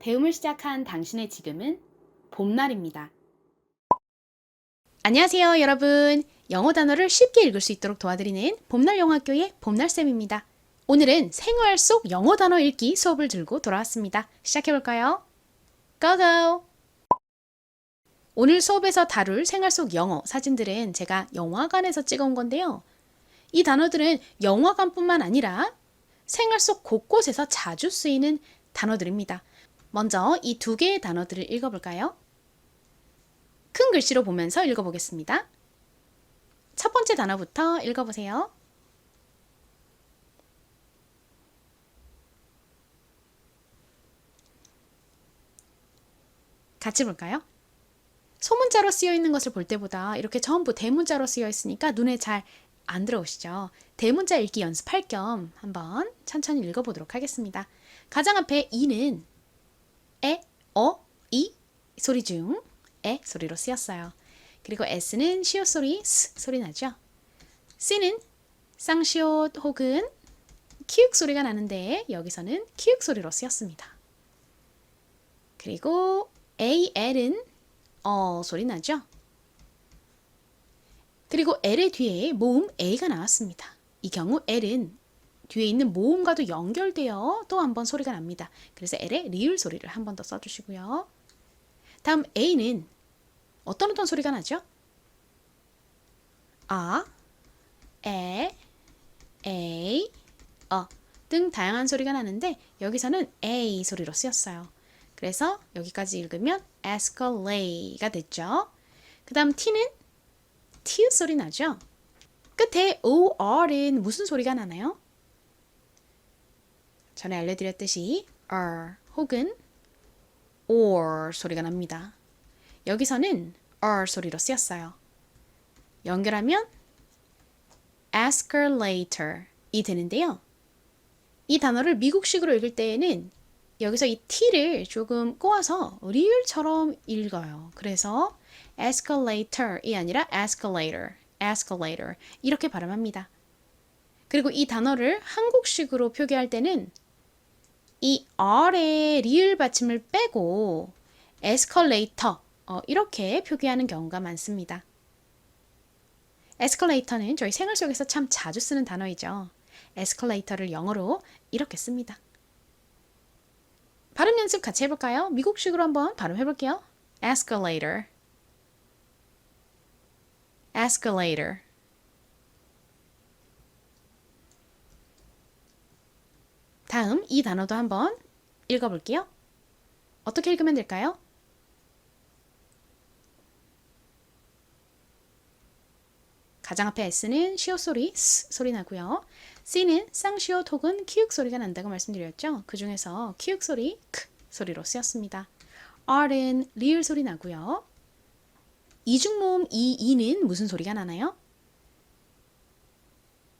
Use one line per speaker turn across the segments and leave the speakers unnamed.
배움을 시작한 당신의 지금은 봄날입니다. 안녕하세요, 여러분. 영어 단어를 쉽게 읽을 수 있도록 도와드리는 봄날 영어학교의 봄날쌤입니다. 오늘은 생활 속 영어 단어 읽기 수업을 들고 돌아왔습니다. 시작해볼까요? Go go! 오늘 수업에서 다룰 생활 속 영어 사진들은 제가 영화관에서 찍어온 건데요. 이 단어들은 영화관뿐만 아니라 생활 속 곳곳에서 자주 쓰이는 단어들입니다. 먼저 이 두 개의 단어들을 읽어볼까요? 큰 글씨로 보면서 읽어보겠습니다. 첫 번째 단어부터 읽어보세요. 같이 볼까요? 소문자로 쓰여 있는 것을 볼 때보다 이렇게 전부 대문자로 쓰여 있으니까 눈에 잘 안 들어오시죠? 대문자 읽기 연습할 겸 한번 천천히 읽어보도록 하겠습니다. 가장 앞에 이는 에, 이 소리 중 에 소리로 쓰였어요. 그리고 s는 시옷 소리 스 소리 나죠? c는 쌍시옷 혹은 키읔 소리가 나는데 여기서는 키읔 소리로 쓰였습니다. 그리고 al은 소리 나죠? 그리고 l의 뒤에 모음 a가 나왔습니다. 이 경우 l은 뒤에 있는 모음과도 연결되어 또 한 번 소리가 납니다. 그래서 l의 리을 소리를 한 번 더 써주시고요. 다음 a는 어떤 소리가 나죠? 아, 에, 에이, 등 다양한 소리가 나는데 여기서는 a 소리로 쓰였어요. 그래서 여기까지 읽으면 escalate가 됐죠. 그 다음 t는 t 소리 나죠? 끝에 or은 무슨 소리가 나나요? 전에 알려드렸듯이 r 혹은 or 소리가 납니다. 여기서는 r 소리로 쓰였어요. 연결하면 escalator이 되는데요. 이 단어를 미국식으로 읽을 때에는 여기서 이 t를 조금 꼬아서 리을처럼 읽어요. 그래서 escalator이 아니라 escalator 이렇게 발음합니다. 그리고 이 단어를 한국식으로 표기할 때는 이 r의 리을 받침을 빼고 escalator 이렇게 표기하는 경우가 많습니다. 에스컬레이터는 저희 생활 속에서 참 자주 쓰는 단어이죠. 에스컬레이터를 영어로 이렇게 씁니다. 발음 연습 같이 해볼까요? 미국식으로 한번 발음해볼게요. escalator, escalator. 다음 이 단어도 한번 읽어볼게요. 어떻게 읽으면 될까요? 가장 앞에 s는 시옷 소리 스 소리 나고요. c는 쌍시옷 혹은 키읔 소리가 난다고 말씀드렸죠. 그 중에서 키읔 소리 크 소리로 쓰였습니다. r은 리을 소리 나고요. 이중모음 이는 무슨 소리가 나나요?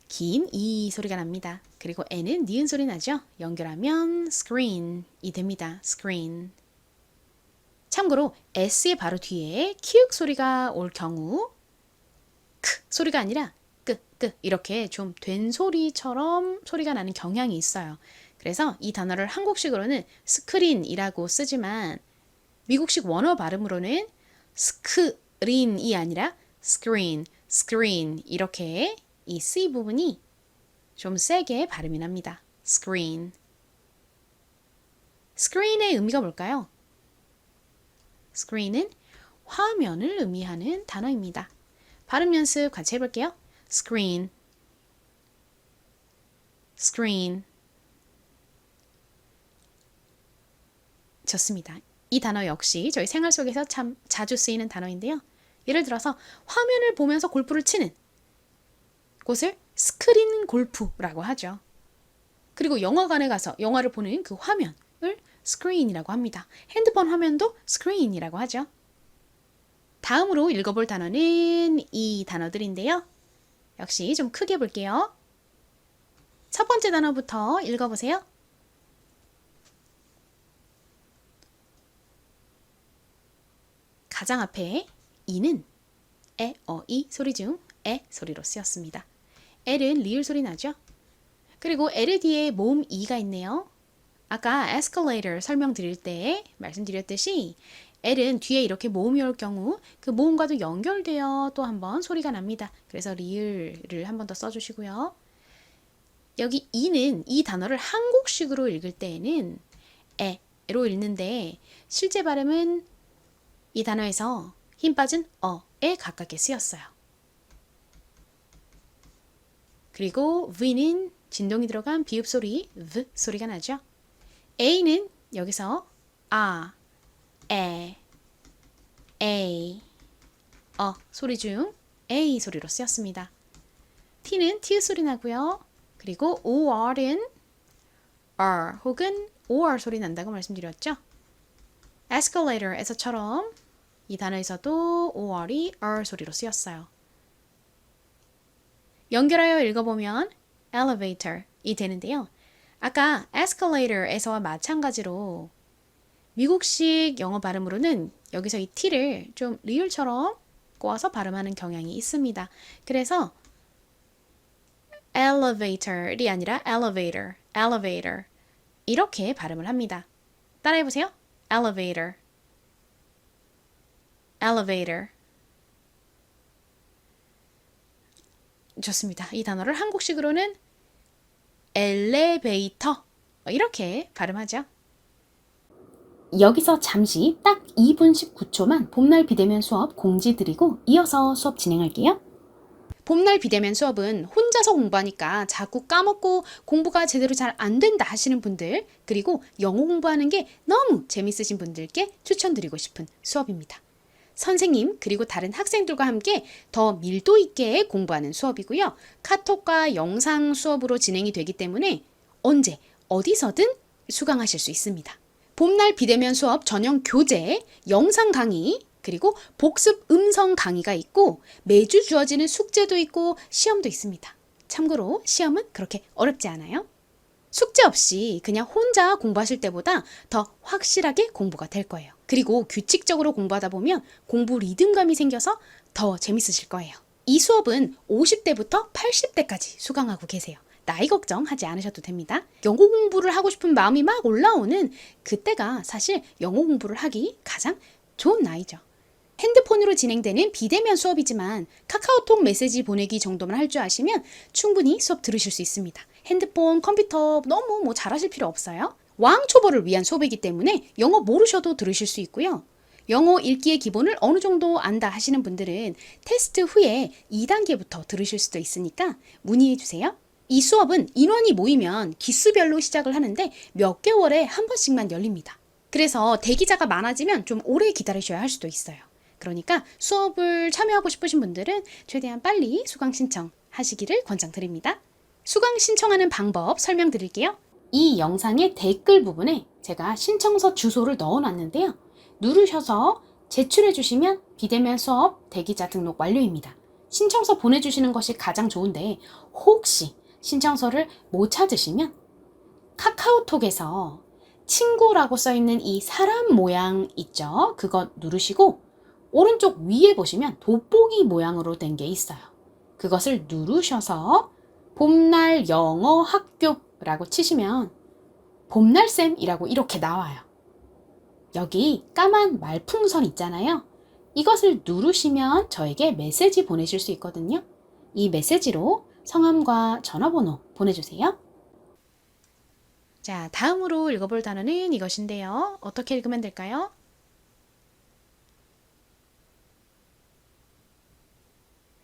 긴 이 소리가 납니다. 그리고 n은 니은 소리 나죠? 연결하면 screen이 됩니다. screen. 참고로 s의 바로 뒤에 키읔 소리가 올 경우 크 소리가 아니라 끄 이렇게 좀 된 소리처럼 소리가 나는 경향이 있어요. 그래서 이 단어를 한국식으로는 스크린이라고 쓰지만 미국식 원어 발음으로는 스크린이 아니라 screen 이렇게 이 C 부분이 좀 세게 발음이 납니다. screen의 의미가 뭘까요? screen은 화면을 의미하는 단어입니다. 발음 연습 같이 해볼게요. screen. 좋습니다. 이 단어 역시 저희 생활 속에서 참 자주 쓰이는 단어인데요. 예를 들어서 화면을 보면서 골프를 치는 곳을 스크린 골프라고 하죠. 그리고 영화관에 가서 영화를 보는 그 화면을 스크린이라고 합니다. 핸드폰 화면도 스크린이라고 하죠. 다음으로 읽어볼 단어는 이 단어들인데요. 역시 좀 크게 볼게요. 첫 번째 단어부터 읽어보세요. 가장 앞에 이는 에, 이 소리 중 에 소리로 쓰였습니다. L은 리을 소리 나죠? 그리고 L 뒤에 모음 이가 있네요. 아까 escalator 설명드릴 때 말씀드렸듯이 L은 뒤에 이렇게 모음이 올 경우 그 모음과도 연결되어 또 한번 소리가 납니다. 그래서 리을을 한 번 더 써주시고요. 여기 E는 이 단어를 한국식으로 읽을 때에는 에로 읽는데 실제 발음은 이 단어에서 힘 빠진 어에 가깝게 쓰였어요. 그리고 V는 진동이 들어간 비읍 소리 V 소리가 나죠. A는 여기서 에 소리 중 A 소리로 쓰였습니다. T는 T 소리 나고요. 그리고 OR은 R 혹은 OR 소리 난다고 말씀드렸죠. escalator에서처럼 이 단어에서도 OR이 R 소리로 쓰였어요. 연결하여 읽어보면 elevator이 되는데요. 아까 escalator에서와 마찬가지로 미국식 영어 발음으로는 여기서 이 T를 좀 리을처럼 꼬아서 발음하는 경향이 있습니다. 그래서 elevator이 아니라 elevator 이렇게 발음을 합니다. 따라해보세요. elevator 좋습니다. 이 단어를 한국식으로는 엘리베이터 이렇게 발음하죠. 여기서 잠시 딱 2분 19초만 봄날 비대면 수업 공지 드리고 이어서 수업 진행할게요. 봄날 비대면 수업은 혼자서 공부하니까 자꾸 까먹고 공부가 제대로 잘 안 된다 하시는 분들, 그리고 영어 공부하는 게 너무 재밌으신 분들께 추천드리고 싶은 수업입니다. 선생님 그리고 다른 학생들과 함께 더 밀도 있게 공부하는 수업이고요. 카톡과 영상 수업으로 진행이 되기 때문에 언제 어디서든 수강하실 수 있습니다. 봄날 비대면 수업 전용 교재, 영상 강의, 그리고 복습 음성 강의가 있고 매주 주어지는 숙제도 있고 시험도 있습니다. 참고로 시험은 그렇게 어렵지 않아요. 숙제 없이 그냥 혼자 공부하실 때보다 더 확실하게 공부가 될 거예요. 그리고 규칙적으로 공부하다 보면 공부 리듬감이 생겨서 더 재밌으실 거예요. 이 수업은 50대부터 80대까지 수강하고 계세요. 나이 걱정하지 않으셔도 됩니다. 영어 공부를 하고 싶은 마음이 막 올라오는 그때가 사실 영어 공부를 하기 가장 좋은 나이죠. 핸드폰으로 진행되는 비대면 수업이지만 카카오톡 메시지 보내기 정도만 할 줄 아시면 충분히 수업 들으실 수 있습니다. 핸드폰, 컴퓨터 너무 잘하실 필요 없어요. 왕초보를 위한 수업이기 때문에 영어 모르셔도 들으실 수 있고요. 영어 읽기의 기본을 어느 정도 안다 하시는 분들은 테스트 후에 2단계부터 들으실 수도 있으니까 문의해 주세요. 이 수업은 인원이 모이면 기수별로 시작을 하는데 몇 개월에 한 번씩만 열립니다. 그래서 대기자가 많아지면 좀 오래 기다리셔야 할 수도 있어요. 그러니까 수업을 참여하고 싶으신 분들은 최대한 빨리 수강 신청하시기를 권장드립니다. 수강 신청하는 방법 설명드릴게요. 이 영상의 댓글 부분에 제가 신청서 주소를 넣어놨는데요. 누르셔서 제출해 주시면 비대면 수업 대기자 등록 완료입니다. 신청서 보내주시는 것이 가장 좋은데 혹시 신청서를 못 찾으시면 카카오톡에서 친구라고 써있는 이 사람 모양 있죠? 그거 누르시고 오른쪽 위에 보시면 돋보기 모양으로 된 게 있어요. 그것을 누르셔서 봄날 영어 학교라고 치시면 봄날쌤이라고 이렇게 나와요. 여기 까만 말풍선 있잖아요. 이것을 누르시면 저에게 메시지 보내실 수 있거든요. 이 메시지로 성함과 전화번호 보내주세요. 자, 다음으로 읽어볼 단어는 이것인데요. 어떻게 읽으면 될까요?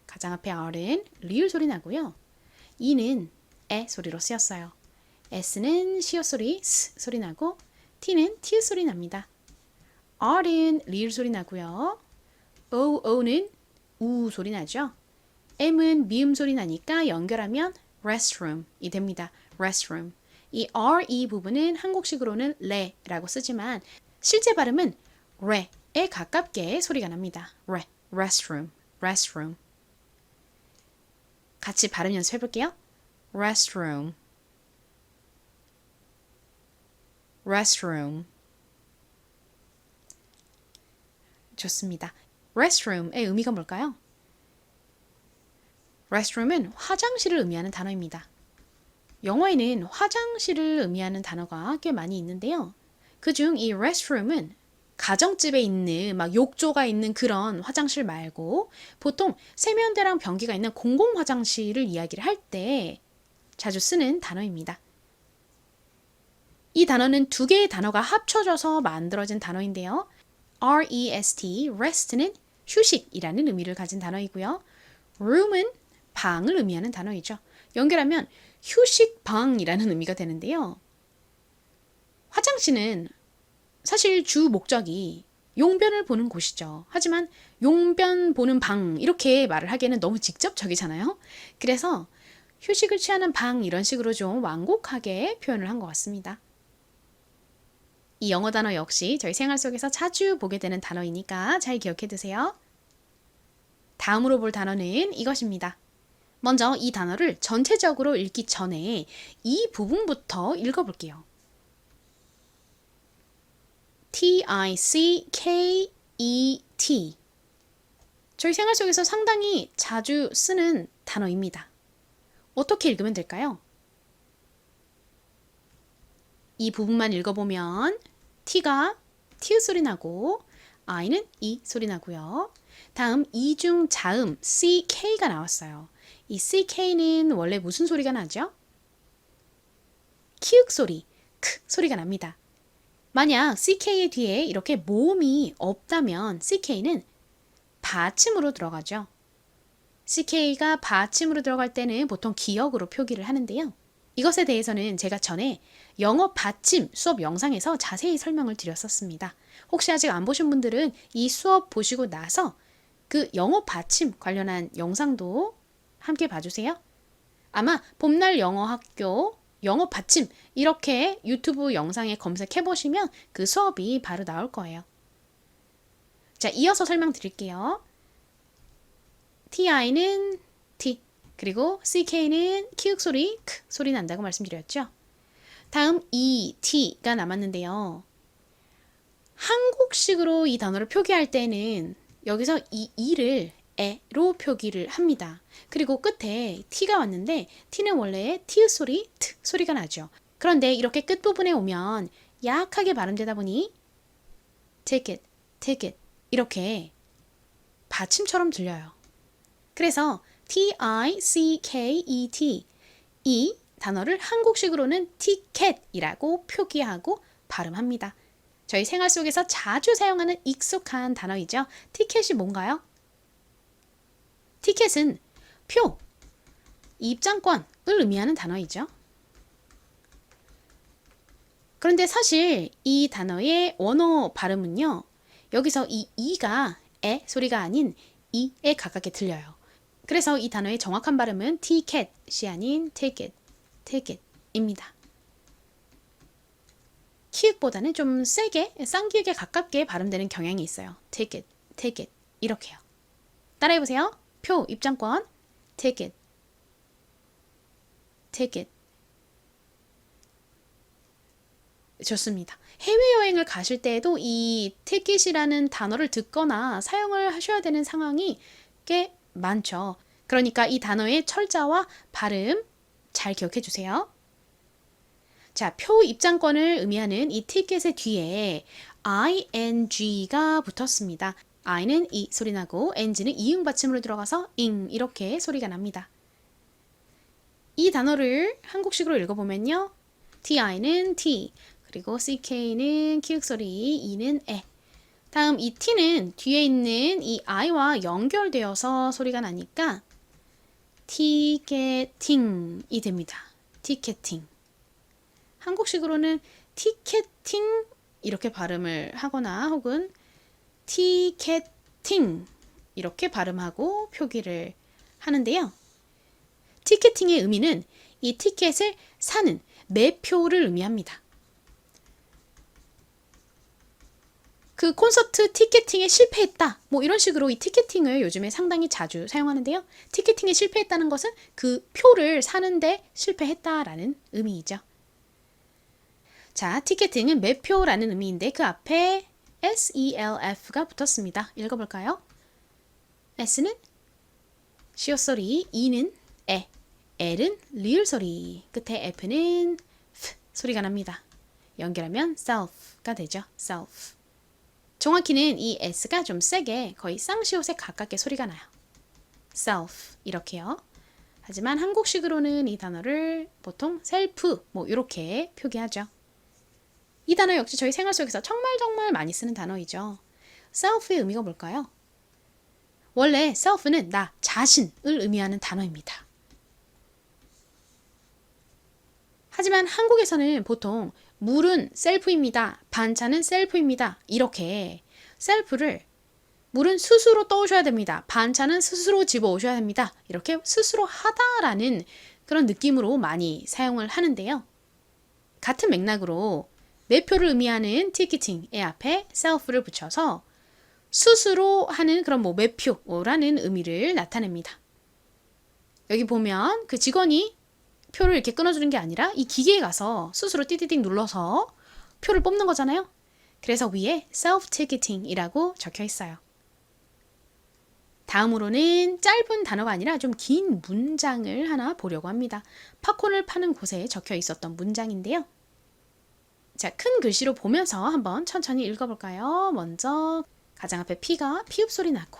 가장 앞에 R은 리을 소리 나고요. E는 에 소리로 쓰였어요. S는 시옷 소리, 스 소리 나고 T는 티 소리 납니다. R은 리을 소리 나고요. O는 우 소리 나죠. M은 미음 소리 나니까 연결하면 restroom이 됩니다. restroom. 이 RE 부분은 한국식으로는 레라고 쓰지만 실제 발음은 레에 가깝게 소리가 납니다. restroom. 같이 발음 연습해 볼게요. restroom. 좋습니다. restroom의 의미가 뭘까요? restroom은 화장실을 의미하는 단어입니다. 영어에는 화장실을 의미하는 단어가 꽤 많이 있는데요. 그중 이 restroom은 가정집에 있는 막 욕조가 있는 그런 화장실 말고 보통 세면대랑 변기가 있는 공공 화장실을 이야기를 할 때 자주 쓰는 단어입니다. 이 단어는 두 개의 단어가 합쳐져서 만들어진 단어인데요. rest, rest는 휴식이라는 의미를 가진 단어이고요. room은 방을 의미하는 단어이죠. 연결하면 휴식방이라는 의미가 되는데요. 화장실은 사실 주 목적이 용변을 보는 곳이죠. 하지만 용변 보는 방 이렇게 말을 하기에는 너무 직접적이잖아요. 그래서 휴식을 취하는 방 이런 식으로 좀 완곡하게 표현을 한 것 같습니다. 이 영어 단어 역시 저희 생활 속에서 자주 보게 되는 단어이니까 잘 기억해 두세요. 다음으로 볼 단어는 이것입니다. 먼저 이 단어를 전체적으로 읽기 전에 이 부분부터 읽어볼게요. ticket. 저희 생활 속에서 상당히 자주 쓰는 단어입니다. 어떻게 읽으면 될까요? 이 부분만 읽어보면 T가 T 소리 나고 I는 E 소리 나고요. 다음 이중 자음 CK가 나왔어요. 이 CK는 원래 무슨 소리가 나죠? 키읔 소리, 크 소리가 납니다. 만약 CK의 뒤에 이렇게 모음이 없다면 CK는 받침으로 들어가죠. CK가 받침으로 들어갈 때는 보통 기역으로 표기를 하는데요. 이것에 대해서는 제가 전에 영어 받침 수업 영상에서 자세히 설명을 드렸었습니다. 혹시 아직 안 보신 분들은 이 수업 보시고 나서 그 영어 받침 관련한 영상도 함께 봐주세요. 아마 봄날 영어학교 영어 받침 이렇게 유튜브 영상에 검색해 보시면 그 수업이 바로 나올 거예요. 자, 이어서 설명드릴게요. TI는 T, 그리고 CK는 키읔 소리, 크 소리 난다고 말씀드렸죠. 다음 ET가 남았는데요. 한국식으로 이 단어를 표기할 때는 여기서 이 E를 에로 표기를 합니다. 그리고 끝에 T가 왔는데 T는 원래 T 소리, T 소리가 나죠. 그런데 이렇게 끝부분에 오면 약하게 발음되다 보니 take it 이렇게 받침처럼 들려요. 그래서 ticket 이 단어를 한국식으로는 티켓이라고 표기하고 발음합니다. 저희 생활 속에서 자주 사용하는 익숙한 단어이죠. 티켓이 뭔가요? 티켓은 표, 입장권을 의미하는 단어이죠. 그런데 사실 이 단어의 원어 발음은요. 여기서 이 이가 에 소리가 아닌 이에 가깝게 들려요. 그래서 이 단어의 정확한 발음은 티켓이 아닌 ticket입니다. 키읔보다는 좀 세게, 쌍기역에 가깝게 발음되는 경향이 있어요. ticket 이렇게요. 따라해보세요. 표, 입장권, ticket. 좋습니다. 해외여행을 가실 때에도 이 ticket이라는 단어를 듣거나 사용을 하셔야 되는 상황이 꽤 많죠. 그러니까 이 단어의 철자와 발음 잘 기억해 주세요. 자, 표 입장권을 의미하는 이 티켓의 뒤에 ing가 붙었습니다. i는 이 소리 나고 ng는 이응 받침으로 들어가서 ing 이렇게 소리가 납니다. 이 단어를 한국식으로 읽어보면요. ti는 t, 그리고 ck는 키읔 소리, e는 에. 다음 이 t는 뒤에 있는 이 i와 연결되어서 소리가 나니까 티켓팅이 됩니다. 티켓팅. 한국식으로는 티켓팅 이렇게 발음을 하거나 혹은 티켓팅 이렇게 발음하고 표기를 하는데요. 티켓팅의 의미는 이 티켓을 사는 매표를 의미합니다. 그 콘서트 티켓팅에 실패했다. 뭐 이런 식으로 이 티켓팅을 요즘에 상당히 자주 사용하는데요. 티켓팅에 실패했다는 것은 그 표를 사는데 실패했다라는 의미이죠. 자, 티켓팅은 매표라는 의미인데 그 앞에 self가 붙었습니다. 읽어볼까요? s는 시옷 소리, e는 에, L은 리을 소리, 끝에 F는 F 소리가 납니다. 연결하면 self가 되죠. self. 정확히는 이 S가 좀 세게 거의 쌍시옷에 가깝게 소리가 나요. self 이렇게요. 하지만 한국식으로는 이 단어를 보통 셀프 뭐 이렇게 표기하죠. 이 단어 역시 저희 생활 속에서 정말 많이 쓰는 단어이죠. self의 의미가 뭘까요? 원래 self는 나 자신을 의미하는 단어입니다. 하지만 한국에서는 보통 물은 셀프입니다. 반찬은 셀프입니다. 이렇게 셀프를 물은 스스로 떠오셔야 됩니다. 반찬은 스스로 집어오셔야 됩니다. 이렇게 스스로 하다라는 그런 느낌으로 많이 사용을 하는데요. 같은 맥락으로 매표를 의미하는 티켓팅의 앞에 self를 붙여서 스스로 하는 그런 뭐 매표라는 의미를 나타냅니다. 여기 보면 그 직원이 표를 이렇게 끊어주는 게 아니라 이 기계에 가서 스스로 띠디딩 눌러서 표를 뽑는 거잖아요. 그래서 위에 self-ticketing이라고 적혀 있어요. 다음으로는 짧은 단어가 아니라 좀 긴 문장을 하나 보려고 합니다. 팝콘을 파는 곳에 적혀 있었던 문장인데요. 자, 큰 글씨로 보면서 한번 천천히 읽어볼까요? 먼저 가장 앞에 P가 피읍 소리 나고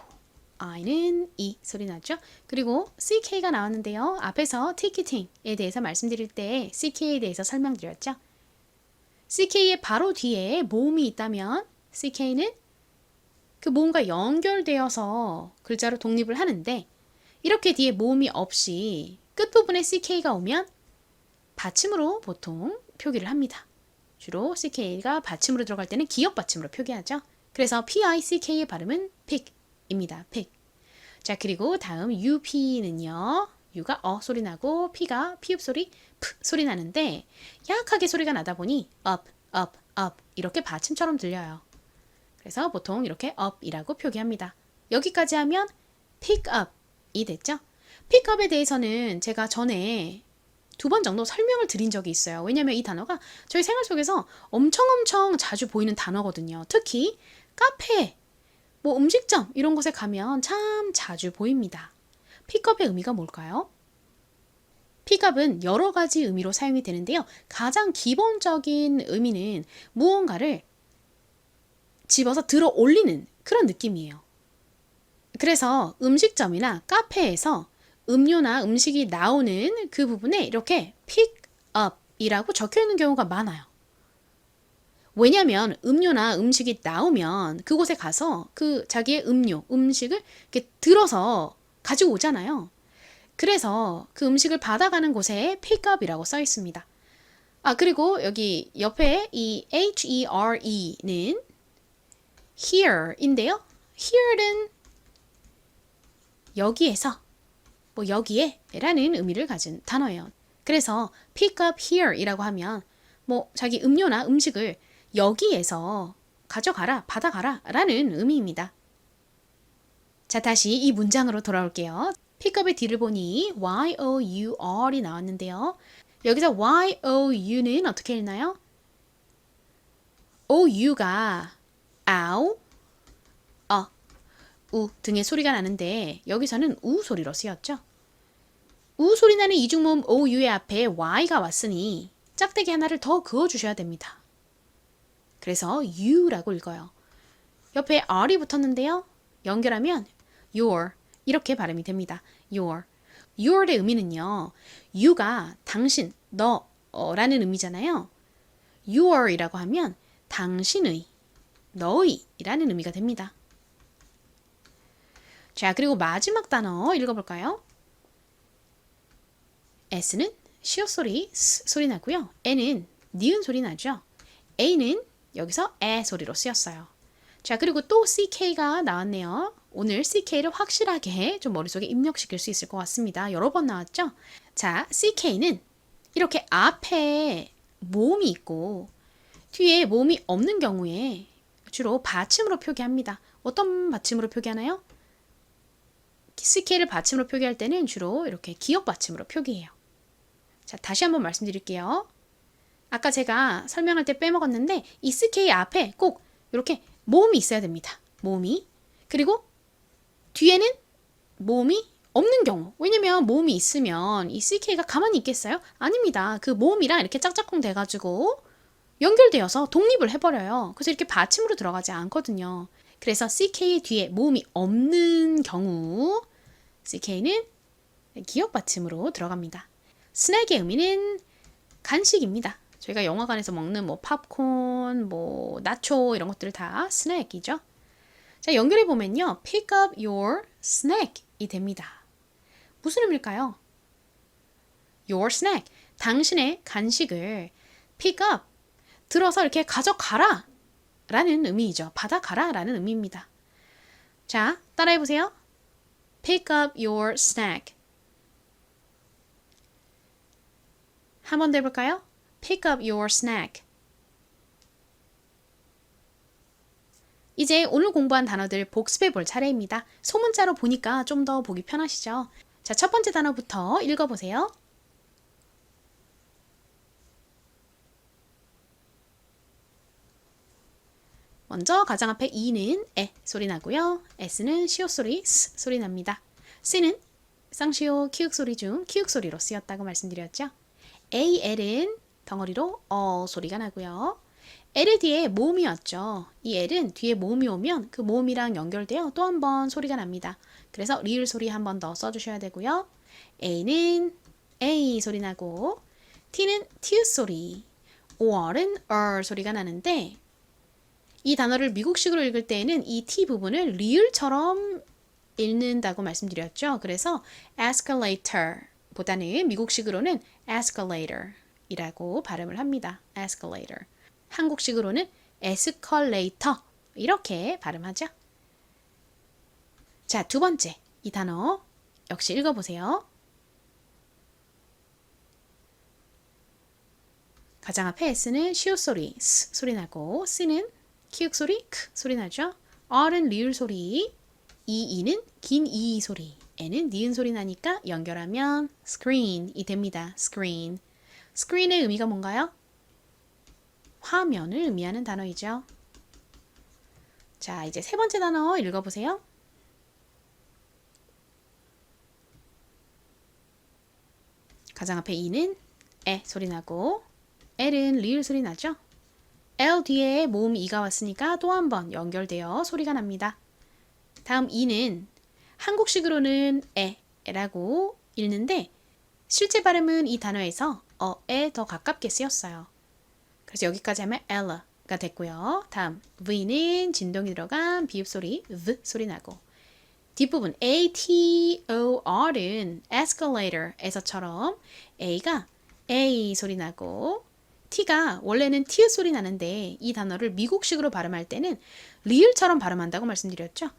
I는 E 소리 나죠? 그리고 CK가 나왔는데요. 앞에서 ticketing에 대해서 말씀드릴 때 CK에 대해서 설명드렸죠? CK의 바로 뒤에 모음이 있다면 CK는 그 모음과 연결되어서 글자로 독립을 하는데 이렇게 뒤에 모음이 없이 끝부분에 CK가 오면 받침으로 보통 표기를 합니다. 주로 CK가 받침으로 들어갈 때는 기역 받침으로 표기하죠. 그래서 PICK의 발음은 pick입니다. pick. 자, 그리고 다음 UP는요. U가 소리 나고 P가 피읍 소리, P 소리 나는데 약하게 소리가 나다 보니 up 이렇게 받침처럼 들려요. 그래서 보통 이렇게 up이라고 표기합니다. 여기까지 하면 pick up이 됐죠. pick up에 대해서는 제가 전에 2번 정도 설명을 드린 적이 있어요. 왜냐면 이 단어가 저희 생활 속에서 엄청 자주 보이는 단어거든요. 특히 카페, 뭐 음식점 이런 곳에 가면 참 자주 보입니다. 픽업의 의미가 뭘까요? 픽업은 여러 가지 의미로 사용이 되는데요. 가장 기본적인 의미는 무언가를 집어서 들어 올리는 그런 느낌이에요. 그래서 음식점이나 카페에서 음료나 음식이 나오는 그 부분에 이렇게 pick up이라고 적혀 있는 경우가 많아요. 왜냐면 음료나 음식이 나오면 그곳에 가서 그 자기의 음료, 음식을 이렇게 들어서 가지고 오잖아요. 그래서 그 음식을 받아가는 곳에 pick up이라고 써 있습니다. 그리고 여기 옆에 이 here는 here인데요. here는 여기에서 뭐 여기에 라는 의미를 가진 단어예요. 그래서 pick up here 이라고 하면 뭐 자기 음료나 음식을 여기에서 가져가라, 받아가라 라는 의미입니다. 자, 다시 이 문장으로 돌아올게요. pick up의 뒤를 보니 Y-O-U-R이 나왔는데요. 여기서 Y-O-U는 어떻게 읽나요? O-U가 아우, 우 등의 소리가 나는데 여기서는 우 소리로 쓰였죠. 우 소리 나는 이중모음 OU의 앞에 Y가 왔으니 짝대기 하나를 더 그어주셔야 됩니다. 그래서 U라고 읽어요. 옆에 R이 붙었는데요. 연결하면 your 이렇게 발음이 됩니다. your의 의미는요. you가 당신, 너라는 의미잖아요. your이라고 하면 당신의, 너의 라는 의미가 됩니다. 자, 그리고 마지막 단어 읽어볼까요? S는 시옷 소리, 스 소리 나고요. N은 니은 소리 나죠. A는 여기서 에 소리로 쓰였어요. 자, 그리고 또 CK가 나왔네요. 오늘 CK를 확실하게 좀 머릿속에 입력시킬 수 있을 것 같습니다. 여러 번 나왔죠? 자, CK는 이렇게 앞에 모음이 있고 뒤에 모음이 없는 경우에 주로 받침으로 표기합니다. 어떤 받침으로 표기하나요? CK를 받침으로 표기할 때는 주로 이렇게 기역 받침으로 표기해요. 자, 다시 한번 말씀드릴게요. 아까 제가 설명할 때 빼먹었는데 이 CK 앞에 꼭 이렇게 모음이 있어야 됩니다. 모음이. 그리고 뒤에는 모음이 없는 경우. 왜냐면 모음이 있으면 이 CK가 가만히 있겠어요? 아닙니다. 그 모음이랑 이렇게 짝짝꿍 돼가지고 연결되어서 독립을 해버려요. 그래서 이렇게 받침으로 들어가지 않거든요. 그래서 CK 뒤에 모음이 없는 경우 CK는 기역 받침으로 들어갑니다. 스낵의 의미는 간식입니다. 저희가 영화관에서 먹는 뭐 팝콘, 뭐 나초 이런 것들 다 스낵이죠. 자, 연결해 보면요. Pick up your snack이 됩니다. 무슨 의미일까요? Your snack. 당신의 간식을 pick up. 들어서 이렇게 가져가라 라는 의미이죠. 받아가라 라는 의미입니다. 자, 따라해 보세요. Pick up your snack. 한 번 더 해볼까요? Pick up your snack. 이제 오늘 공부한 단어들 복습해 볼 차례입니다. 소문자로 보니까 좀 더 보기 편하시죠? 자, 첫 번째 단어부터 읽어보세요. 먼저 가장 앞에 E는 에 소리 나고요. S는 시옷 소리 스 소리 납니다. C는 쌍시오 키읔 소리 중 키읔 소리로 쓰였다고 말씀드렸죠. A, L은 덩어리로 소리가 나고요. L 뒤에 모음이 왔죠. 이 L은 뒤에 모음이 오면 그 모음이랑 연결되어 또 한 번 소리가 납니다. 그래서 리을 소리 한 번 더 써주셔야 되고요. A는 A 소리 나고 T는 T 소리, OR은 소리가 나는데 이 단어를 미국식으로 읽을 때에는 이 T 부분을 리을처럼 읽는다고 말씀드렸죠. 그래서 escalator 보다는 미국식으로는 escalator 이라고 발음을 합니다. escalator. 한국식으로는 escalator 이렇게 발음하죠. 자, 두 번째 이 단어 역시 읽어보세요. 가장 앞에 S는 시옷 소리 스 소리 나고 C는 키읔 소리 크 소리 나죠. R은 리을 소리, E는 긴 이 소리, N은 니은 소리 나니까 연결하면 screen이 됩니다. screen. screen의 의미가 뭔가요? 화면을 의미하는 단어이죠. 자, 이제 세 번째 단어 읽어보세요. 가장 앞에 E는 에 소리 나고 L은 리을 소리 나죠. L 뒤에 모음 E가 왔으니까 또 한 번 연결되어 소리가 납니다. 다음 E는 한국식으로는 에라고 읽는데 실제 발음은 이 단어에서 어에 더 가깝게 쓰였어요. 그래서 여기까지 하면 Ella가 됐고요. 다음 V는 진동이 들어간 비읍 소리 V 소리 나고 뒷부분 ATOR은 escalator에서처럼 A가 A 소리 나고 T가 원래는 T 소리 나는데 이 단어를 미국식으로 발음할 때는 리을처럼 발음한다고 말씀드렸죠.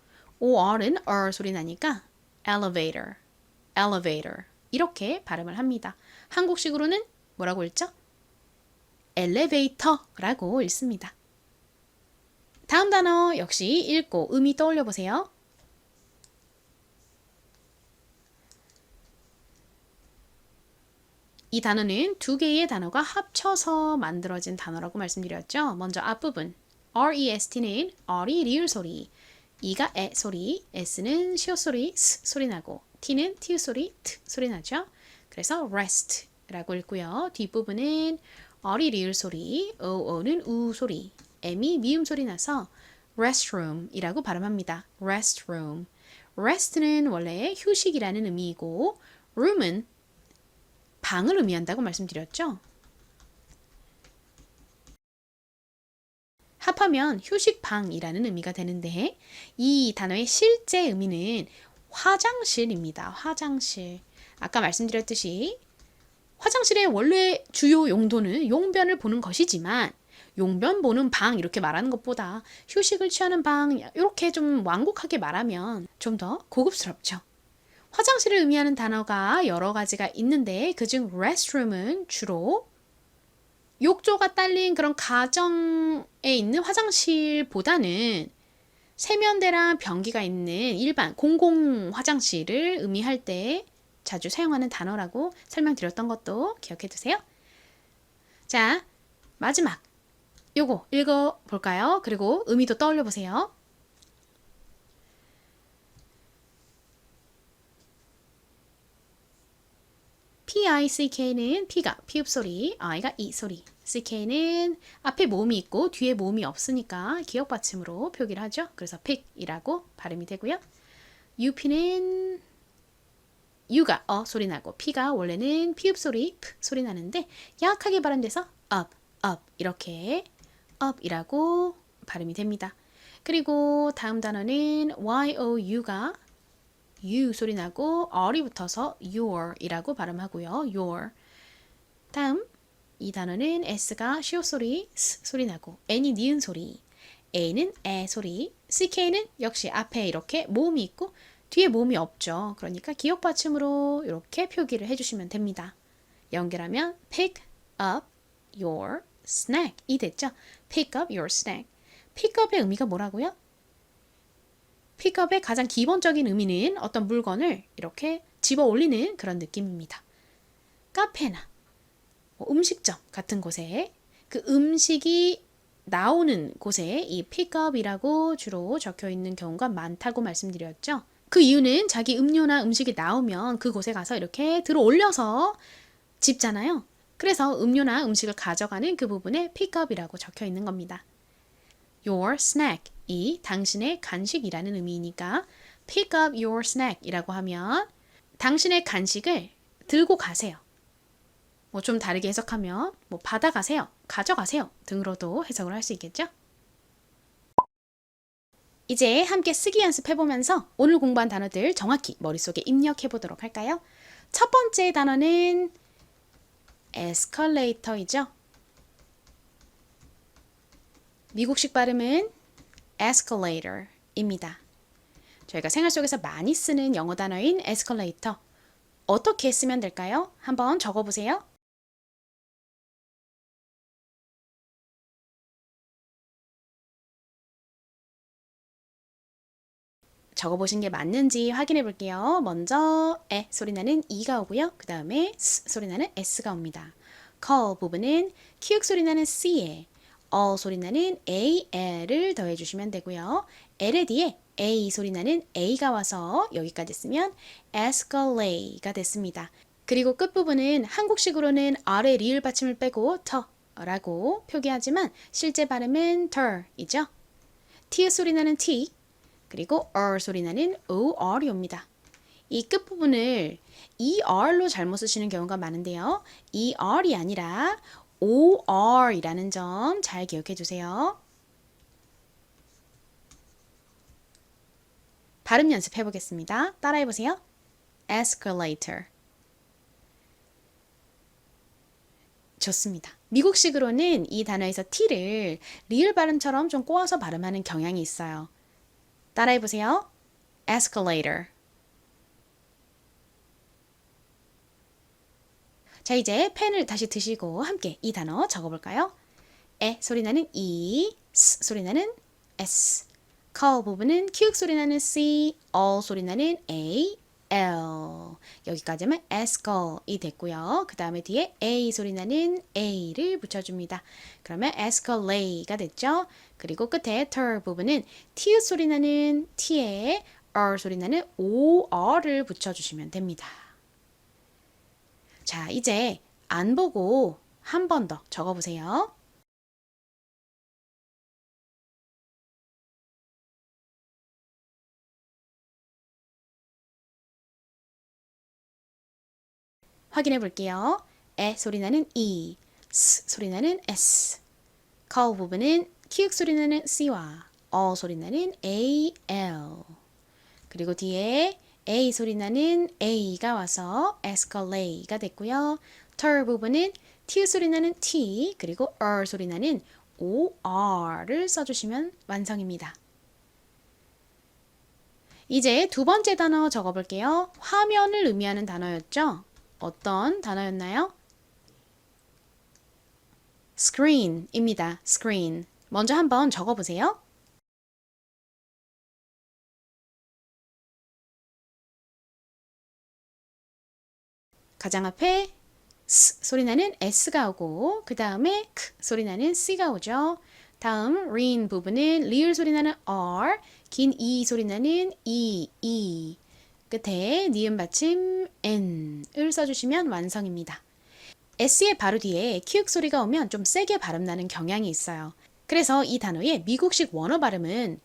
OR은 소리 나니까 elevator, elevator 이렇게 발음을 합니다. 한국식으로는 뭐라고 읽죠? elevator라고 읽습니다. 다음 단어 역시 읽고 의미 떠올려 보세요. 이 단어는 두 개의 단어가 합쳐서 만들어진 단어라고 말씀드렸죠. 먼저 앞부분 REST는 R이 리을 소리, E가 에 소리, S는 시옷 소리 스 소리 나고 T는 T 소리 트 소리 나죠. 그래서 rest라고 읽고요. 뒷부분은 R이 리을 소리, OO는 우 소리, M이 미음 소리 나서 restroom이라고 발음합니다. restroom. rest는 원래 휴식이라는 의미이고 room은 방을 의미한다고 말씀드렸죠. 합하면 휴식방이라는 의미가 되는데 이 단어의 실제 의미는 화장실입니다. 화장실. 아까 말씀드렸듯이 화장실의 원래 주요 용도는 용변을 보는 것이지만 용변 보는 방 이렇게 말하는 것보다 휴식을 취하는 방 이렇게 좀 완곡하게 말하면 좀 더 고급스럽죠. 화장실을 의미하는 단어가 여러 가지가 있는데 그중 restroom은 주로 욕조가 딸린 그런 가정에 있는 화장실보다는 세면대랑 변기가 있는 일반 공공 화장실을 의미할 때 자주 사용하는 단어라고 설명드렸던 것도 기억해 두세요. 자, 마지막 요거 읽어볼까요? 그리고 의미도 떠올려 보세요. P-I-C-K는 P가 피읍 소리, I가 이 소리. CK는 앞에 모음이 있고 뒤에 모음이 없으니까 기억 받침으로 표기를 하죠. 그래서 pick이라고 발음이 되고요. UP는 U가 소리 나고 P가 원래는 피읍 소리, P 소리 나는데 약하게 발음돼서 up, up 이렇게 up이라고 발음이 됩니다. 그리고 다음 단어는 Y-O-U가 U 소리 나고 R이 붙어서 your이라고 발음하고요. your. 다음 이 단어는 S가 시옷 소리, S 소리 나고 N이 니은 소리, A는 에 소리, CK는 역시 앞에 이렇게 모음이 있고 뒤에 모음이 없죠. 그러니까 기억 받침으로 이렇게 표기를 해주시면 됩니다. 연결하면 pick up your snack 이 됐죠? pick up your snack. pick up의 의미가 뭐라고요? pick up의 가장 기본적인 의미는 어떤 물건을 이렇게 집어 올리는 그런 느낌입니다. 카페나 음식점 같은 곳에 그 음식이 나오는 곳에 이 pickup이라고 주로 적혀 있는 경우가 많다고 말씀드렸죠. 그 이유는 자기 음료나 음식이 나오면 그곳에 가서 이렇게 들어 올려서 집잖아요. 그래서 음료나 음식을 가져가는 그 부분에 pickup이라고 적혀 있는 겁니다. Your snack 이 당신의 간식이라는 의미이니까 pick up your snack 이라고 하면 당신의 간식을 들고 가세요. 좀 다르게 해석하면 받아가세요, 가져가세요 등으로도 해석을 할 수 있겠죠? 이제 함께 쓰기 연습해보면서 오늘 공부한 단어들 정확히 머릿속에 입력해보도록 할까요? 첫 번째 단어는 escalator이죠. 미국식 발음은 escalator입니다. 저희가 생활 속에서 많이 쓰는 영어 단어인 escalator. 어떻게 쓰면 될까요? 한번 적어보세요. 적어보신 게 맞는지 확인해 볼게요. 먼저 에 소리 나는 E가 오고요. 그 다음에 S 소리 나는 S가 옵니다. call 부분은 키읔 소리 나는 C에 소리 나는 AL을 더해주시면 되고요. L의 뒤에 A 소리 나는 A가 와서 여기까지 쓰면 escalate가 됐습니다. 그리고 끝부분은 한국식으로는 R의 리을 받침을 빼고 터라고 표기하지만 실제 발음은 ter이죠. T 소리 나는 T 그리고 R 소리 나는 OR이 옵니다. 이 끝부분을 ER로 잘못 쓰시는 경우가 많은데요. ER이 아니라 OR이라는 점 잘 기억해 주세요. 발음 연습해 보겠습니다. 따라해 보세요. escalator. 좋습니다. 미국식으로는 이 단어에서 T를 리을 발음처럼 좀 꼬아서 발음하는 경향이 있어요. 따라해 보세요. escalator. 자, 이제 펜을 다시 드시고 함께 이 단어 적어볼까요? 에 소리 나는 E, S 소리 나는 S. call 부분은 키읔 소리 나는 C, all 소리 나는 A, L. 여기까지만 escal이 됐고요. 그 다음에 뒤에 A 소리 나는 A를 붙여줍니다. 그러면 escalate가 됐죠. 그리고 끝에 ter 부분은 T 소리 나는 T에 R 소리 나는 OR을 붙여주시면 됩니다. 자, 이제 안 보고 한 번 더 적어보세요. 확인해 볼게요. 에 소리 나는 E, S 소리 나는 S. call 부분은 키읔 소리 나는 C와 소리 나는 A, L. 그리고 뒤에 A 소리 나는 A가 와서 escalate가 됐고요. ter 부분은 T 소리 나는 T 그리고 R 소리 나는 OR를 써주시면 완성입니다. 이제 두 번째 단어 적어볼게요. 화면을 의미하는 단어였죠? 어떤 단어였나요? screen입니다. screen. 먼저 한번 적어보세요. 가장 앞에 S 소리 나는 S가 오고 그 다음에 K 소리 나는 C가 오죠. 다음 부분은 리을 소리 나는 R, 긴 E 소리 나는 E. 끝에 니은 받침 n을 써주시면 완성입니다. s의 바로 뒤에 키읔 소리가 오면 좀 세게 발음 나는 경향이 있어요. 그래서 이 단어의 미국식 원어 발음은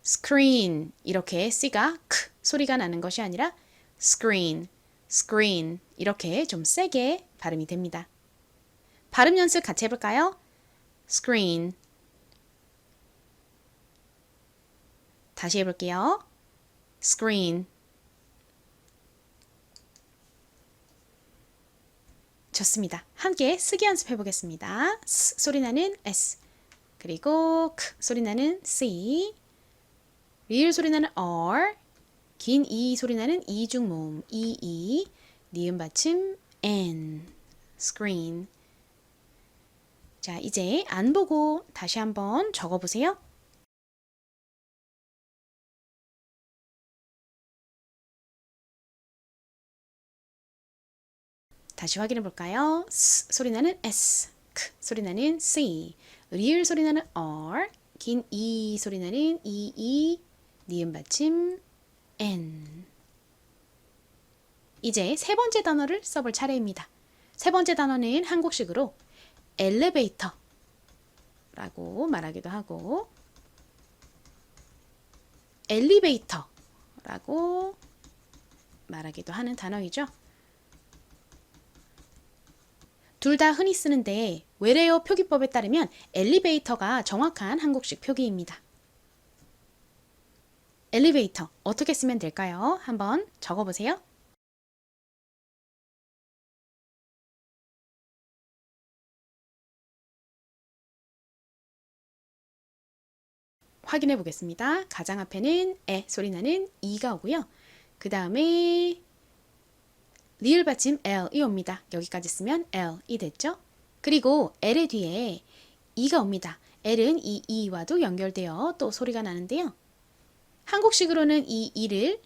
screen 이렇게 c가 크 소리가 나는 것이 아니라 screen, screen 이렇게 좀 세게 발음이 됩니다. 발음 연습 같이 해볼까요? screen. 다시 해볼게요. screen. 좋습니다. 함께 쓰기 연습해 보겠습니다. 스 소리 나는 S, 그리고 크 소리 나는 C, 리을 소리 나는 R, 긴 E 소리 나는 이중모음 EE, 니은 받침 N, screen. 자, 이제 안 보고 다시 한번 적어보세요. 다시 확인해 볼까요? 스 소리 나는 S, 크 소리 나는 C, 리을 소리 나는 R, 긴 E 소리 나는 EE, 니은 받침 N. 이제 세 번째 단어를 써볼 차례입니다. 세 번째 단어는 한국식으로 엘리베이터 라고 말하기도 하고 엘리베이터 라고 말하기도 하는 단어이죠. 둘 다 흔히 쓰는데 외래어 표기법에 따르면 엘리베이터가 정확한 한국식 표기입니다. 엘리베이터 어떻게 쓰면 될까요? 한번 적어보세요. 확인해 보겠습니다. 가장 앞에는 에 소리 나는 이가 오고요. 그 다음에 리을 받침 L이 옵니다. 여기까지 쓰면 L이 됐죠? 그리고 L의 뒤에 E가 옵니다. L은 이 E와도 연결되어 또 소리가 나는데요. 한국식으로는 이 E를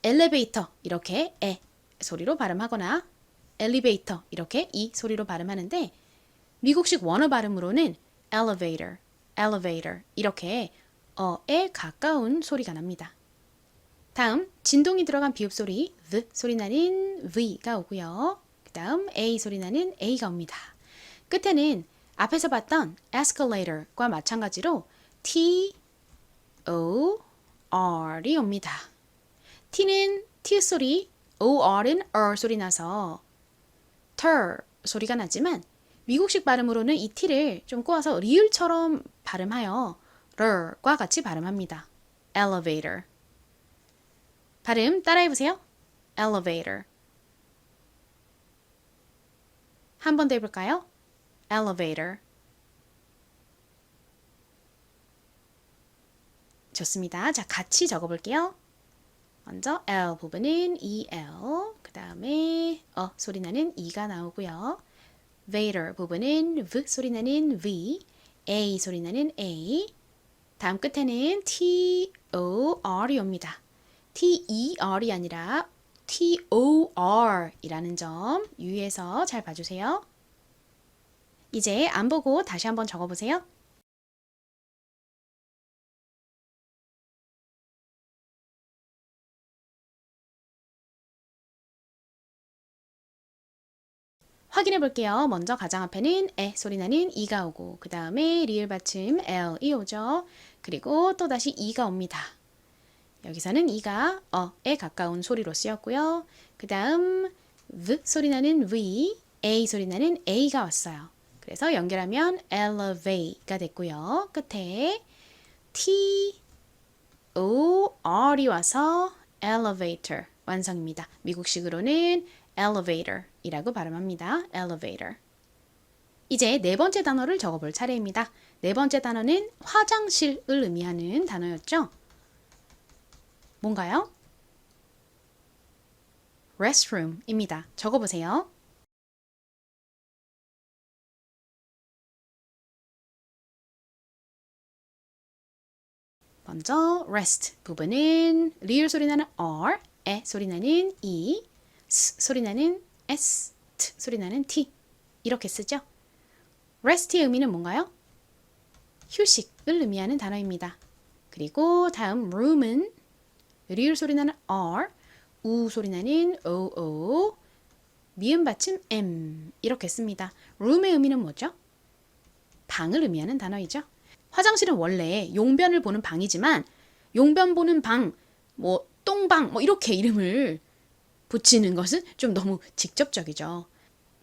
엘리베이터 이렇게 에 소리로 발음하거나 엘리베이터 이렇게 이 소리로 발음하는데 미국식 원어 발음으로는 elevator, elevator 이렇게 어에 가까운 소리가 납니다. 다음 진동이 들어간 비읍 소리 V 소리 나는 V가 오고요. 그 다음 A 소리 나는 A가 옵니다. 끝에는 앞에서 봤던 escalator과 마찬가지로 T, O, R이 옵니다. T는 T 소리, OR은 R 소리 나서 ter 소리가 나지만 미국식 발음으로는 이 T를 좀 꼬아서 리을처럼 발음하여 r과 같이 발음합니다. elevator. 발음 따라해보세요. elevator. 한 번 더 해볼까요? elevator. 좋습니다. 자, 같이 적어볼게요. 먼저 L 부분은 EL, 그 다음에 소리 나는 E가 나오고요. vator 부분은 V 소리 나는 V, A 소리 나는 A, 다음 끝에는 T-O-R이 옵니다. T-E-R이 아니라 T-O-R이라는 점 유의해서 잘 봐주세요. 이제 안 보고 다시 한번 적어보세요. 확인해 볼게요. 먼저 가장 앞에는 에 소리 나는 이가 오고 그 다음에 리을 받침 L이 오죠. 그리고 또다시 이가 옵니다. 여기서는 이가 어에 가까운 소리로 쓰였고요. 그 다음 V 소리 나는 V, A 소리 나는 A가 왔어요. 그래서 연결하면 elevate가 됐고요. 끝에 T, O, R이 와서 elevator 완성입니다. 미국식으로는 elevator 이라고 발음합니다. elevator. 이제 네 번째 단어를 적어볼 차례입니다. 네 번째 단어는 화장실을 의미하는 단어였죠. 뭔가요? restroom입니다. 적어보세요. 먼저 rest 부분은 리을 소리 나는 R, 에 소리 나는 E, S 소리 나는 S, T 소리 나는 T 이렇게 쓰죠. rest의 의미는 뭔가요? 휴식을 의미하는 단어입니다. 그리고 다음 room은 리을 소리 나는 R, 우 소리 나는 OO, 미음 받침 M 이렇게 씁니다. room의 의미는 뭐죠? 방을 의미하는 단어이죠. 화장실은 원래 용변을 보는 방이지만 용변 보는 방, 뭐 똥방 뭐 이렇게 이름을 붙이는 것은 좀 너무 직접적이죠.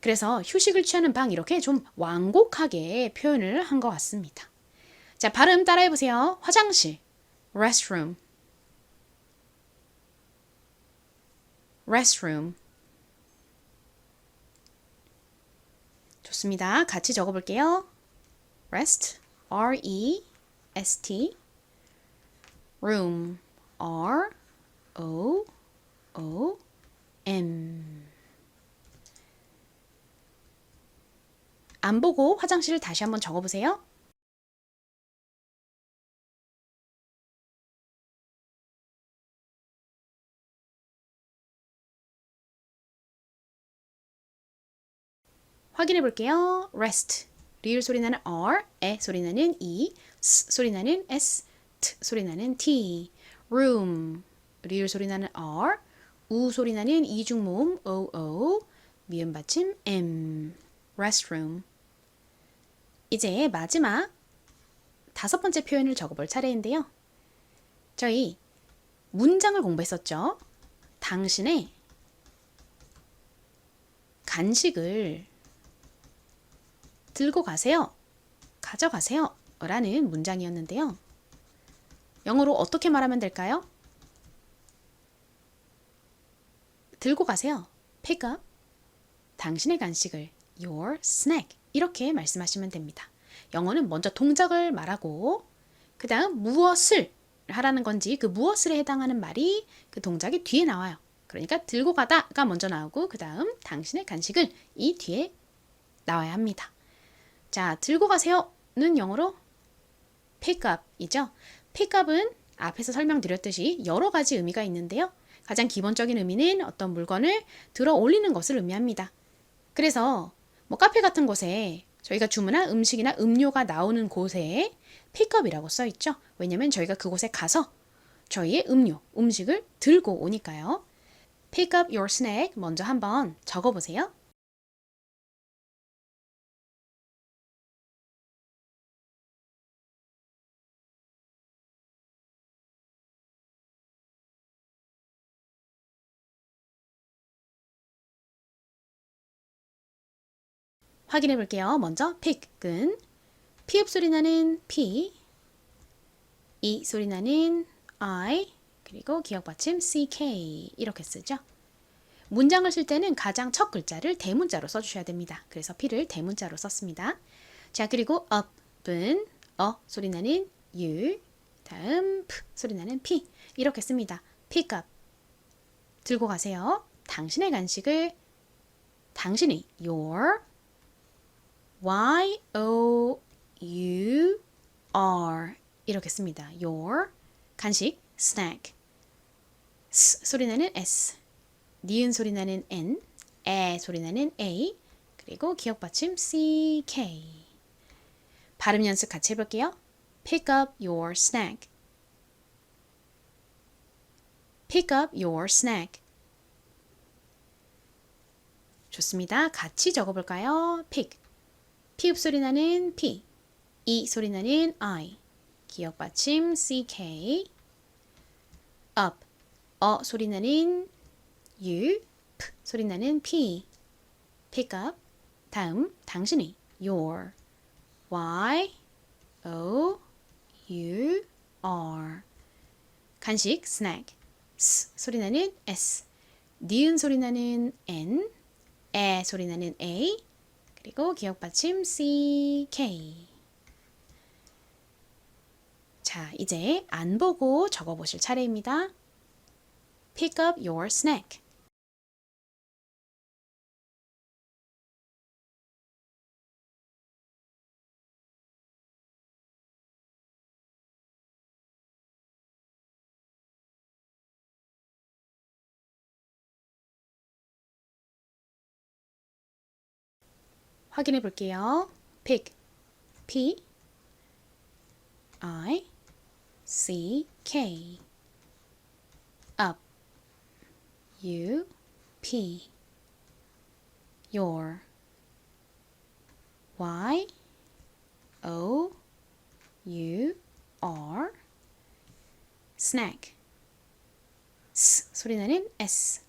그래서 휴식을 취하는 방 이렇게 좀 완곡하게 표현을 한 것 같습니다. 자, 발음 따라해 보세요. 화장실, restroom, restroom. 좋습니다. 같이 적어볼게요. rest, R-E-S-T, room, R-O-O-M. 안 보고 화장실을 다시 한번 적어보세요. 확인해 볼게요. rest. 리을 소리 나는 R, 에 소리 나는 E, S 소리 나는 S, T 소리 나는 T. room. 리을 소리 나는 R, 우 소리 나는 이중모음 OO, 미음 받침 M. restroom. 이제 마지막 5번째 표현을 적어볼 차례인데요. 저희 문장을 공부했었죠. 당신의 간식을 들고 가세요. 가져가세요. 라는 문장이었는데요. 영어로 어떻게 말하면 될까요? 들고 가세요. pick up 당신의 간식을 your snack 이렇게 말씀하시면 됩니다. 영어는 먼저 동작을 말하고 그 다음 무엇을 하라는 건지 그 무엇을에 해당하는 말이 그 동작이 뒤에 나와요. 그러니까 들고 가다가 먼저 나오고 그 다음 당신의 간식을 이 뒤에 나와야 합니다. 자, 들고 가세요는 영어로 pick up이죠. pick up은 앞에서 설명드렸듯이 여러 가지 의미가 있는데요. 가장 기본적인 의미는 어떤 물건을 들어 올리는 것을 의미합니다. 그래서 뭐 카페 같은 곳에 저희가 주문한 음식이나 음료가 나오는 곳에 픽업이라고 써 있죠. 왜냐면 저희가 그곳에 가서 저희의 음료, 음식을 들고 오니까요. Pick up your snack 먼저 한번 적어보세요. 확인해 볼게요. 먼저 pick은 피읍 소리 나는 P, 이 소리 나는 I, 그리고 기억 받침 CK 이렇게 쓰죠. 문장을 쓸 때는 가장 첫 글자를 대문자로 써주셔야 됩니다. 그래서 P를 대문자로 썼습니다. 자, 그리고 up은 소리 나는 U, 다음 P 소리 나는 P 이렇게 씁니다. pick up 들고 가세요. 당신의 간식을 당신이 your Y-O-U-R 이렇게 씁니다. your 간식 snack S 소리 나는 S 니은 소리 나는 N 에 소리 나는 A 그리고 기억 받침 CK 발음 연습 같이 해볼게요. Pick up your snack Pick up your snack 좋습니다. 같이 적어볼까요? pick 피읍 소리 나는 P 이 소리 나는 I 기억 받침 CK up 소리 나는 U P 소리 나는 P pick up 다음 당신이 your Y O U R 간식 snack S 소리 나는 S 니은 소리 나는 N 에 소리 나는 A 그리고 기억 받침 CK 자, 이제 안 보고 적어보실 차례입니다. Pick up your snack. 확인해 볼게요. pick, P, I, C, K. U, P. Your. Y, O, U, R. snack. S 소리 나는 S.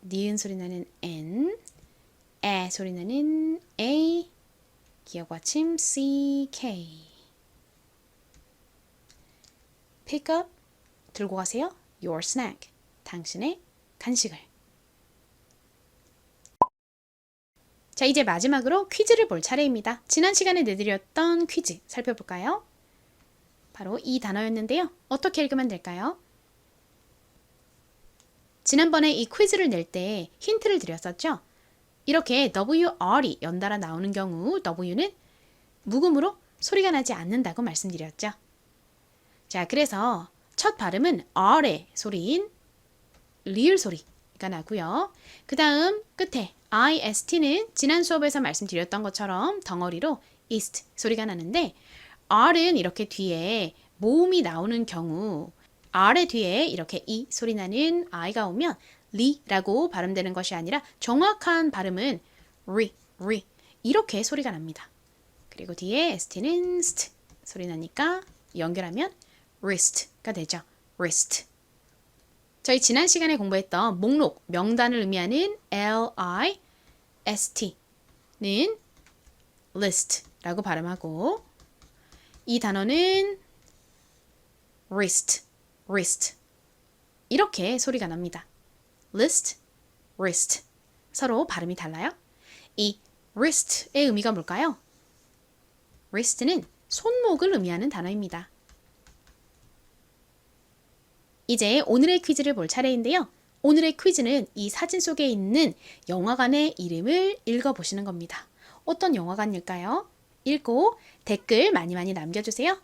니은 소리 나는 N. 에 소리 나는 A. 기억 받침 C, K. pick up. 들고 가세요. your snack. 당신의 간식을. 자, 이제 마지막으로 퀴즈를 볼 차례입니다. 지난 시간에 내드렸던 퀴즈 살펴볼까요? 바로 이 단어였는데요. 어떻게 읽으면 될까요? 지난번에 이 퀴즈를 낼 때 힌트를 드렸었죠? 이렇게 WR이 연달아 나오는 경우 W는 묵음으로 소리가 나지 않는다고 말씀드렸죠. 자, 그래서 첫 발음은 R의 소리인 리을 소리가 나고요. 그 다음 끝에 IST는 지난 수업에서 말씀드렸던 것처럼 덩어리로 east 소리가 나는데 R은 이렇게 뒤에 모음이 나오는 경우 R의 뒤에 이렇게 E 소리 나는 I가 오면 리라고 발음되는 것이 아니라 정확한 발음은 리 이렇게 소리가 납니다. 그리고 뒤에 ST는 st 소리 나니까 연결하면 wrist가 되죠. wrist. 저희 지난 시간에 공부했던 목록, 명단을 의미하는 L-I-S-T는 list라고 발음하고 이 단어는 wrist 이렇게 소리가 납니다. list, wrist 서로 발음이 달라요. 이 wrist의 의미가 뭘까요? wrist는 손목을 의미하는 단어입니다. 이제 오늘의 퀴즈를 볼 차례인데요. 오늘의 퀴즈는 이 사진 속에 있는 영화관의 이름을 읽어보시는 겁니다. 어떤 영화관일까요? 읽고 댓글 많이 남겨주세요.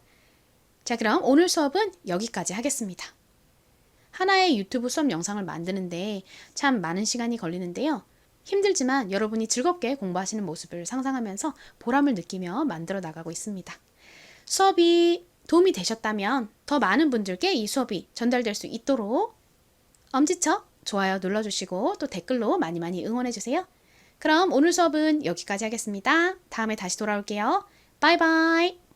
자, 그럼 오늘 수업은 여기까지 하겠습니다. 하나의 유튜브 수업 영상을 만드는데 참 많은 시간이 걸리는데요. 힘들지만 여러분이 즐겁게 공부하시는 모습을 상상하면서 보람을 느끼며 만들어 나가고 있습니다. 수업이 도움이 되셨다면 더 많은 분들께 이 수업이 전달될 수 있도록 엄지척 좋아요 눌러주시고 또 댓글로 많이 응원해주세요. 그럼 오늘 수업은 여기까지 하겠습니다. 다음에 다시 돌아올게요. 바이바이.